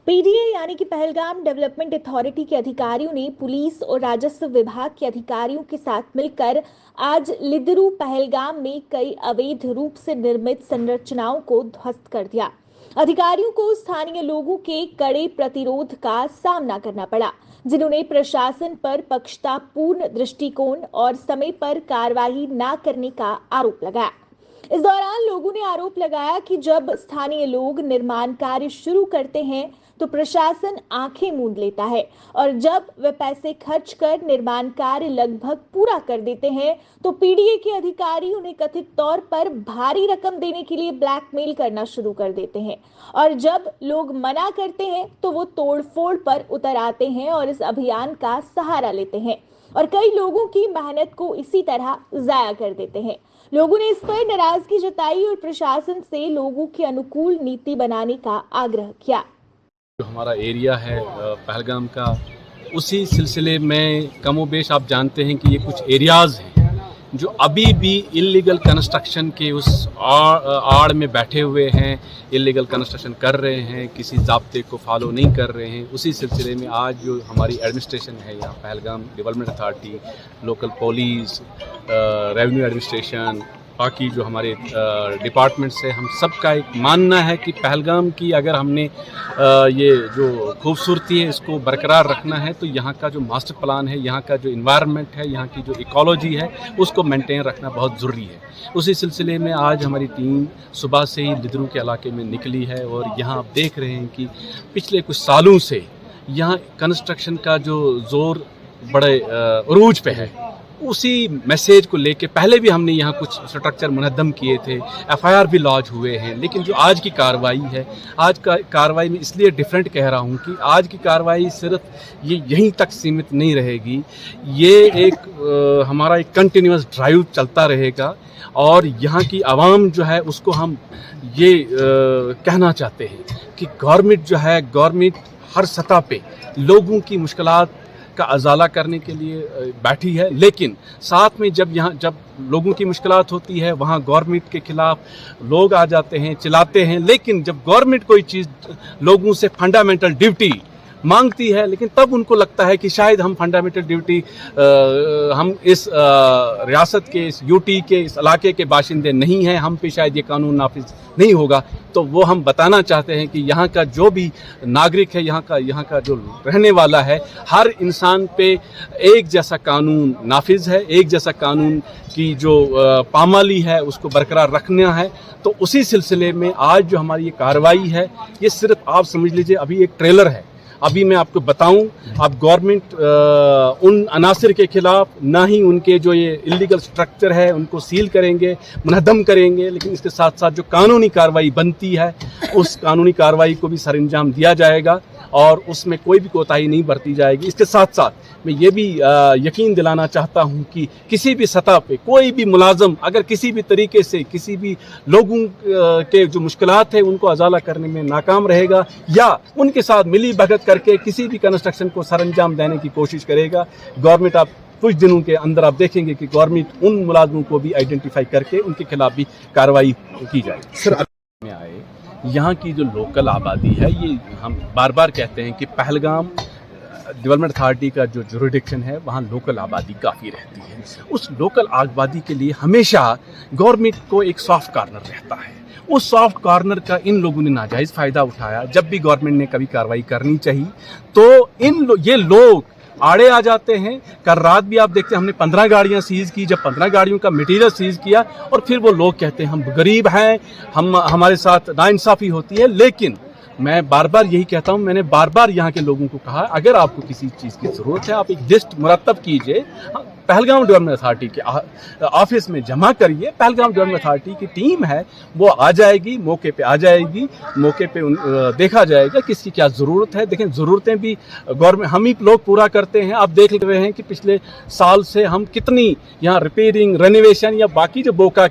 PDA यानी कि Pahalgam development authority के अधिकारियों ने पुलिस और राजस्व विभाग के अधिकारियों के साथ मिलकर आज लिदरू पहलगाम में कई अवैध रूप से निर्मित संरचनाओं को ध्वस्त कर दिया। अधिकारियों को स्थानीय लोगों के कड़े प्रतिरोध का सामना करना पड़ा, जिन्होंने प्रशासन पर पक्षपातपूर्ण दृष्टिकोण और समय पर कार्रवाई न करने का आरोप लगाया। इस दौरान लोगों ने आरोप लगाया कि जब स्थानीय लोग निर्माण कार्य शुरू करते हैं तो प्रशासन आंखें मूंद लेता है और जब वे पैसे खर्च कर निर्माण कार्य लगभग पूरा कर देते हैं तो पीडीए के अधिकारी उन्हें कथित तौर पर भारी रकम देने के लिए ब्लैकमेल करना शुरू कर देते हैं और जब लोग मना करते हैं तो वो तोड़फोड़ पर उतर आते हैं और इस अभियान का सहारा लेते हैं और कई लोगों की मेहनत को इसी तरह जाया कर देते हैं। लोगों ने इस पर नाराजगी जताई और प्रशासन से लोगों के अनुकूल नीति बनाने का आग्रह किया। जो हमारा एरिया है पहलगाम का, उसी सिलसिले में कमोबेश आप जानते हैं कि ये कुछ एरियाज़ हैं जो अभी भी इल्लीगल कंस्ट्रक्शन के उस आड़ में बैठे हुए हैं, इल्लीगल कंस्ट्रक्शन कर रहे हैं, किसी ज़ाब्ते को फॉलो नहीं कर रहे हैं। उसी सिलसिले में आज जो हमारी एडमिनिस्ट्रेशन है यहाँ Pahalgam development authority, local police, revenue administration, बाकी जो हमारे डिपार्टमेंट से, हम सब का एक मानना है कि पहलगाम की अगर हमने ये जो खूबसूरती है इसको बरकरार रखना है तो यहाँ का जो मास्टर प्लान है, यहाँ का जो इन्वायरमेंट है, यहाँ की जो इकोलॉजी है, उसको मेंटेन रखना बहुत ज़रूरी है। उसी सिलसिले में आज हमारी टीम सुबह से ही लिदरू के इलाके में निकली है और यहाँ आप देख रहे हैं कि पिछले कुछ सालों से यहाँ कंस्ट्रक्शन का जो ज़ोर बड़े उरूज पे है। उसी मैसेज को लेके पहले भी हमने यहाँ कुछ स्ट्रक्चर मुनद्दम किए थे, एफआईआर भी लॉन्च हुए हैं, लेकिन जो आज की कार्रवाई है, आज का कार्रवाई में इसलिए डिफरेंट कह रहा हूँ कि आज की कार्रवाई सिर्फ ये यहीं तक सीमित नहीं रहेगी। ये एक हमारा एक कंटिन्यूअस ड्राइव चलता रहेगा और यहाँ की आवाम जो है उसको हम ये कहना चाहते हैं कि गवर्नमेंट हर सतह पे लोगों की मुश्किलात का अजाला करने के लिए बैठी है, लेकिन साथ में जब लोगों की मुश्किलात होती है वहाँ गवर्नमेंट के खिलाफ लोग आ जाते हैं, चिल्लाते हैं। लेकिन जब गवर्नमेंट कोई चीज़ लोगों से फंडामेंटल ड्यूटी मांगती है, लेकिन तब उनको लगता है कि शायद हम फंडामेंटल ड्यूटी हम इस रियासत के, इस यूटी के, इस इलाके के बाशिंदे नहीं हैं, हम पे शायद ये कानून नाफिज नहीं होगा। तो वो हम बताना चाहते हैं कि यहाँ का जो भी नागरिक है, यहाँ का जो रहने वाला है, हर इंसान पे एक जैसा कानून नाफिज है, एक जैसा कानून की जो पामाली है उसको बरकरार रखना है। तो उसी सिलसिले में आज जो हमारी ये कार्रवाई है, ये सिर्फ आप समझ लीजिए अभी एक ट्रेलर है। अभी मैं आपको बताऊं, अब गवर्नमेंट उन अनासिर के खिलाफ ना ही उनके जो ये इलीगल स्ट्रक्चर है उनको सील करेंगे, मुनहदम करेंगे, लेकिन इसके साथ साथ जो कानूनी कार्रवाई बनती है उस कानूनी कार्रवाई को भी सरअंजाम दिया जाएगा और उसमें कोई भी कोताही नहीं बरती जाएगी। इसके साथ साथ मैं ये भी यकीन दिलाना चाहता हूँ कि किसी भी सतह पे कोई भी मुलाजम अगर किसी भी तरीके से किसी भी लोगों के जो मुश्किलात है उनको अजाला करने में नाकाम रहेगा या उनके साथ मिली भगत करके किसी भी कंस्ट्रक्शन को सरअंजाम देने की कोशिश करेगा, गवर्नमेंट आप कुछ दिनों के अंदर आप देखेंगे कि गवर्नमेंट उन मुलाजमों को भी आइडेंटिफाई करके उनके खिलाफ भी कार्रवाई की जाएगी। सर में आए यहाँ की जो लोकल आबादी है, ये हम बार बार कहते हैं कि पहलगाम डेवलपमेंट अथॉरिटी का जो जुरिडिक्शन है वहाँ लोकल आबादी काफ़ी रहती है। उस लोकल आबादी के लिए हमेशा गवर्नमेंट को एक सॉफ्ट कॉर्नर रहता है। उस सॉफ्ट कॉर्नर का इन लोगों ने नाजायज़ फ़ायदा उठाया। जब भी गवर्नमेंट ने कभी कार्रवाई करनी चाहिए तो ये लोग आड़े आ जाते हैं। कल रात भी आप देखते हैं हमने 15 गाड़ियां सीज की। जब 15 गाड़ियों का मटेरियल सीज किया और फिर वो लोग कहते हैं हम गरीब हैं, हमारे साथ नाइंसाफ़ी होती है। लेकिन मैं बार बार यही कहता हूँ, मैंने बार बार यहाँ के लोगों को कहा अगर आपको किसी चीज़ की ज़रूरत है आप एक लिस्ट मुरतब कीजिए, पहलगाम डेवलपमेंट अथॉरिटी के ऑफिस में जमा करिए। पहलगाम डेवलपमेंट अथॉरिटी की टीम है वो आ जाएगी, मौके पे आ जाएगी, मौके पे देखा जाएगा किसकी क्या ज़रूरत है। देखें ज़रूरतें भी गवर्नमेंट हम ही लोग पूरा करते हैं। आप देख रहे हैं कि पिछले साल से हम कितनी यहाँ रिपेयरिंग, रेनोवेशन या बाकी जो बोका